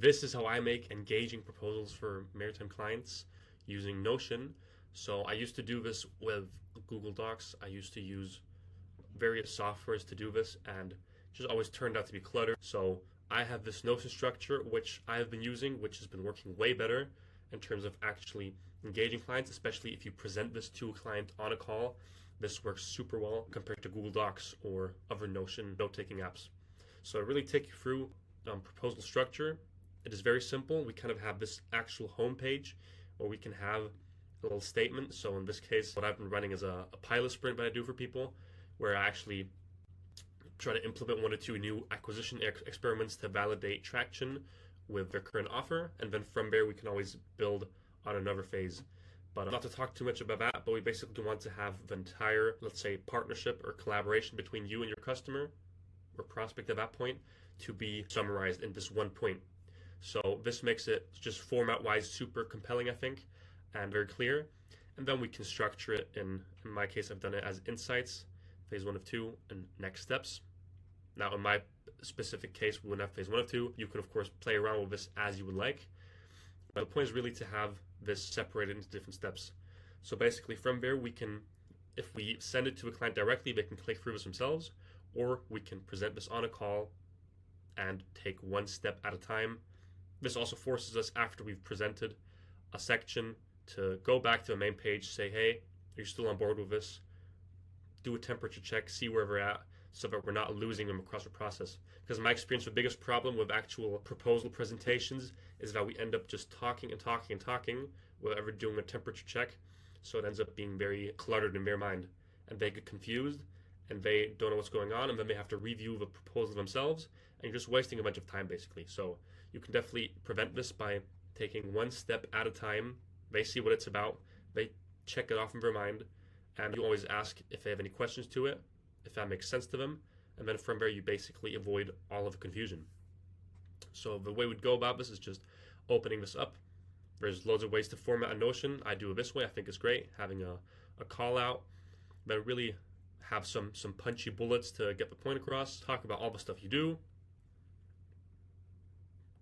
this is how I make engaging proposals for maritime clients using Notion. So I used to do this with Google Docs. I used to use various softwares to do this, and it just always turned out to be cluttered. So I have this Notion structure which I have been using, which has been working way better in terms of actually engaging clients, especially if you present this to a client on a call. This works super well compared to Google Docs or other Notion note-taking apps. So I really take you through proposal structure. It is very simple. We kind of have this actual home page where we can have a little statement. So in this case, what I've been running is a pilot sprint that I do for people, where I actually try to implement 1 or 2 new acquisition experiments to validate traction with their current offer. And then from there, we can always build on another phase. But not to talk too much about that, but we basically want to have the entire, let's say, partnership or collaboration between you and your customer or prospect at that point to be summarized in this one point. So this makes it just format-wise super compelling, I think, and very clear. And then we can structure it in my case, I've done it as insights, phase 1 of 2, and next steps. Now, in my specific case, we wouldn't have phase 1 of 2. You can, of course, play around with this as you would like. But the point is really to have this separated into different steps. So basically from there, we can, if we send it to a client directly, they can click through this themselves, or we can present this on a call and take one step at a time. This also forces us, after we've presented a section, to go back to the main page, say, hey, are you still on board with this? Do a temperature check, see where we're at, so that we're not losing them across the process. Because in my experience, the biggest problem with actual proposal presentations is that we end up just talking and talking and talking without ever doing a temperature check. So it ends up being very cluttered in their mind, and they get confused, and they don't know what's going on, and then they have to review the proposal themselves, and you're just wasting a bunch of time, basically. So you can definitely prevent this by taking one step at a time. They see what it's about, they check it off in their mind, and you always ask if they have any questions to it, if that makes sense to them, and then from there you basically avoid all of the confusion. So the way we'd go about this is just opening this up. There's loads of ways to format a Notion. I do it this way. I think it's great, having a call out, but really have some punchy bullets to get the point across, talk about all the stuff you do.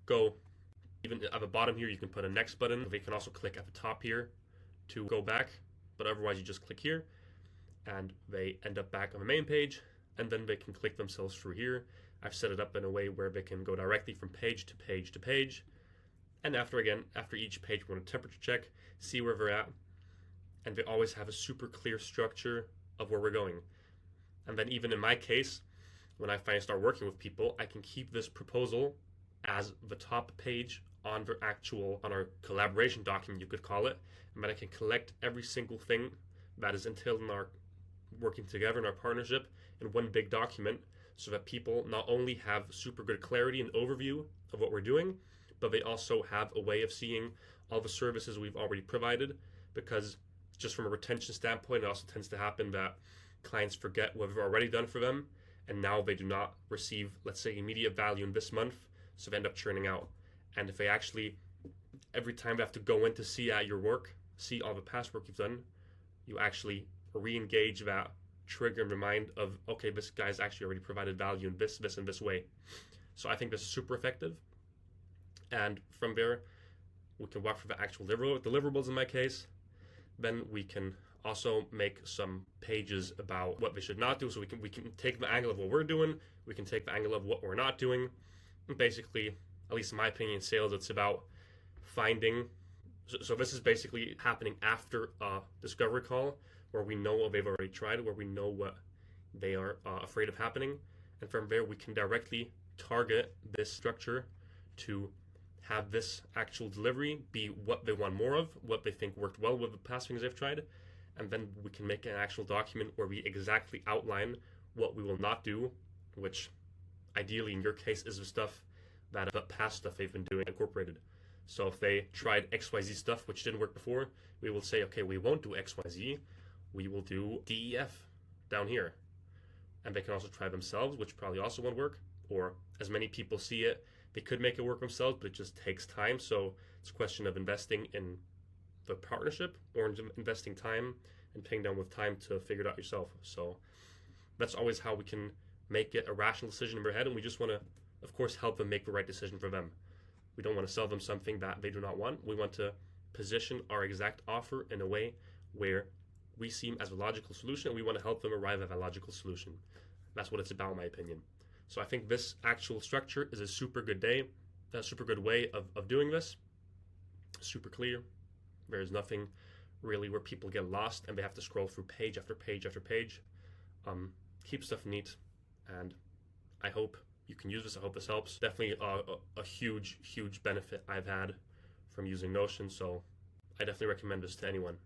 Go, even at the bottom here, you can put a next button. They can also click at the top here to go back, but otherwise you just click here and they end up back on the main page, and then they can click themselves through here. I've set it up in a way where they can go directly from page to page to page, and after each page we want a temperature check, see where they're at, and they always have a super clear structure of where we're going. And then even in my case, when I finally start working with people, I can keep this proposal as the top page on our collaboration document, you could call it, and then I can collect every single thing that is entailed in our working together in our partnership in one big document, so that people not only have super good clarity and overview of what we're doing, but they also have a way of seeing all the services we've already provided. Because just from a retention standpoint, it also tends to happen that clients forget what we've already done for them, and now they do not receive, let's say, immediate value in this month, so they end up churning out. And if they actually, every time they have to go in to see at your work, see all the past work you've done, you actually re-engage that trigger in the mind of, okay, this guy's actually already provided value in this, and this way. So I think this is super effective. And from there, we can walk through the actual deliverables in my case. Then we can also make some pages about what they should not do. So we can take the angle of what we're doing, we can take the angle of what we're not doing. And basically, at least in my opinion, in sales, it's about finding. So this is basically happening after a discovery call, where we know what they've already tried, where we know what they are afraid of happening. And from there, we can directly target this structure to have this actual delivery be what they want more of, what they think worked well with the past things they've tried. And then we can make an actual document where we exactly outline what we will not do, which ideally in your case is the stuff that the past stuff they've been doing incorporated. So if they tried XYZ stuff which didn't work before, we will say, okay, we won't do XYZ, we will do DEF down here. And they can also try themselves, which probably also won't work, or as many people see it, they could make it work themselves, but it just takes time. So it's a question of investing in the partnership or investing time and paying down with time to figure it out yourself. So that's always how we can make it a rational decision in their head, and we just want to, of course, help them make the right decision for them. We don't want to sell them something that they do not want. We want to position our exact offer in a way where we seem as a logical solution. We want to help them arrive at a logical solution. That's what it's about, in my opinion. So I think this actual structure is a super good way of doing this. Super clear. There's nothing really where people get lost and they have to scroll through page after page after page. Keep stuff neat, and I hope you can use this. I hope this helps. Definitely a huge benefit I've had from using Notion, so I definitely recommend this to anyone.